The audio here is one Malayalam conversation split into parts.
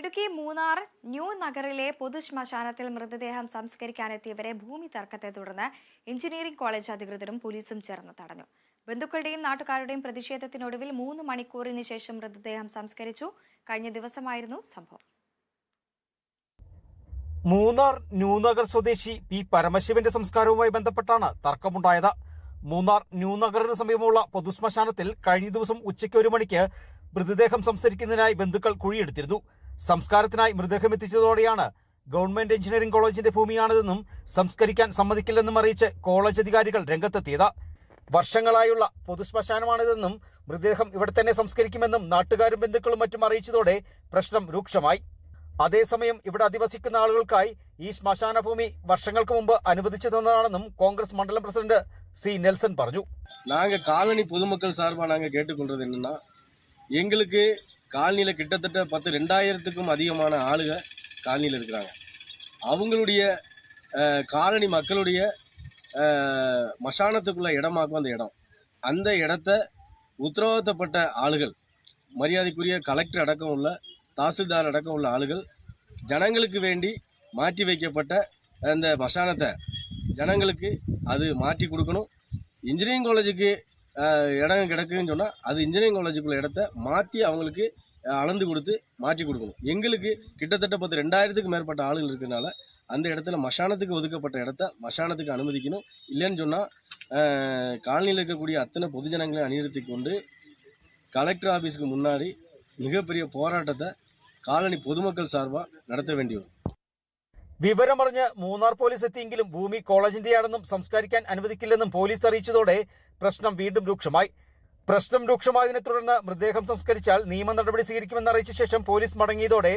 ഇടുക്കി മൂന്നാർ ന്യൂ നഗറിലെ പൊതുശ്മശാനത്തിൽ മൃതദേഹം സംസ്കരിക്കാനെത്തിയവരെ ഭൂമി തർക്കത്തെ തുടർന്ന് എഞ്ചിനീയറിംഗ് കോളേജ് അധികൃതരും പോലീസും ചേർന്ന് തടഞ്ഞു. ബന്ധുക്കളുടെയും നാട്ടുകാരുടെയും പ്രതിഷേധത്തിനൊടുവിൽ 3 മണിക്കൂറിന് ശേഷം മൃതദേഹം സംസ്കരിച്ചു. കഴിഞ്ഞ ദിവസമായിരുന്നു സംഭവം. മൂന്നാർ ന്യൂനഗർ സ്വദേശി പി പരമശിവന്റെ സംസ്കാരവുമായി ബന്ധപ്പെട്ടാണ് തർക്കമുണ്ടായത്. മൂന്നാർ ന്യൂനഗറിന് സമീപമുള്ള പൊതുശ്മശാനത്തിൽ കഴിഞ്ഞ ദിവസം ഉച്ചയ്ക്ക് 1 മണിക്ക് മൃതദേഹം സംസ്കരിക്കുന്നതിനായി ബന്ധുക്കൾ കുഴിയെടുത്തിരുന്നു. സംസ്കാരത്തിനായി മൃതദേഹം എത്തിച്ചതോടെയാണ് ഗവൺമെന്റ് എഞ്ചിനീയറിംഗ് കോളേജിന്റെ ഭൂമിയാണിതെന്നും സംസ്കരിക്കാൻ സമ്മതിക്കില്ലെന്നും അറിയിച്ച് കോളേജ് അധികാരികൾ രംഗത്തെത്തിയത്. വർഷങ്ങളായുള്ള പൊതുശ്മശാനമാണിതെന്നും മൃതദേഹം ഇവിടെ തന്നെ സംസ്കരിക്കുമെന്നും നാട്ടുകാരും ബന്ധുക്കളും മറ്റും അറിയിച്ചതോടെ പ്രശ്നം രൂക്ഷമായി. അതേസമയം ഇവിടെ അധിവസിക്കുന്ന ആളുകൾക്കായി ഈ ശ്മശാന ഭൂമി വർഷങ്ങൾക്ക് മുമ്പ് അനുവദിച്ചു തന്നതാണെന്നും കോൺഗ്രസ് മണ്ഡലം പ്രസിഡന്റ് സി നെൽസൺ പറഞ്ഞു. நாங்கள் காலனி பொதுமக்கள் சார்பாக நாங்கள் கேட்டுக்கொள்வது என்னன்னா, எங்களுக்கு காலனியில் கிட்டத்தட்ட 2000க்கும் அதிகமான ஆளுங்க காலனியில் இருக்கிறாங்க. அவங்களுடைய காலனி மக்களுடைய மசானத்துக்குள்ள இடமாக்கும் அந்த இடத்த உத்தரவாதப்பட்ட ஆளுகள், மரியாதைக்குரிய கலெக்டர் அடக்கம் உள்ள தாசில்தார் அடக்கம் உள்ள ஆளுகள் ஜனங்களுக்கு வேண்டி மாற்றி வைக்கப்பட்ட அந்த மசானத்தை ஜனங்களுக்கு அது மாற்றி கொடுக்கணும். இன்ஜினியரிங் காலேஜுக்கு இடம் கிடக்குன்னு சொன்னால் அது இன்ஜினியரிங் காலேஜுக்குள்ள இடத்த மாற்றி அவங்களுக்கு அளந்து கொடுத்து மாற்றி கொடுக்கணும். எங்களுக்கு கிட்டத்தட்ட 2000க்கும் மேற்பட்ட ஆளுகள் இருக்கிறதுனால அந்த இடத்துல மசானத்துக்கு ஒதுக்கப்பட்ட இடத்த மசானத்துக்கு அனுமதிக்கணும். இல்லைன்னு சொன்னால் காலனியில் இருக்கக்கூடிய அத்தனை பொதுஜனங்களை அணிநிறுத்தி கொண்டு கலெக்டர் ஆஃபீஸுக்கு முன்னாடி மிகப்பெரிய போராட்டத்தை காலனி பொதுமக்கள் சார்பாக நடத்த வேண்டி வரும். വിവരമറിഞ്ഞ് മൂന്നാർ പോലീസ് എത്തിയെങ്കിലും ഭൂമി കോളേജിന്റെയാണെന്നും സംസ്കരിക്കാൻ അനുവദിക്കില്ലെന്നും പോലീസ് അറിയിച്ചതോടെ പ്രശ്നം വീണ്ടും രൂക്ഷമായി. പ്രശ്നം രൂക്ഷമായതിനെ തുടർന്ന് മൃതദേഹം സംസ്കരിച്ചാൽ നിയമ നടപടി സ്വീകരിക്കുമെന്ന് അറിയിച്ച ശേഷം പോലീസ് മടങ്ങിയതോടെ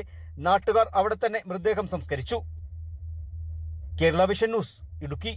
നാട്ടുകാർ അവിടെ തന്നെ മൃതദേഹം സംസ്കരിച്ചു. Kerala vision news, Idukki.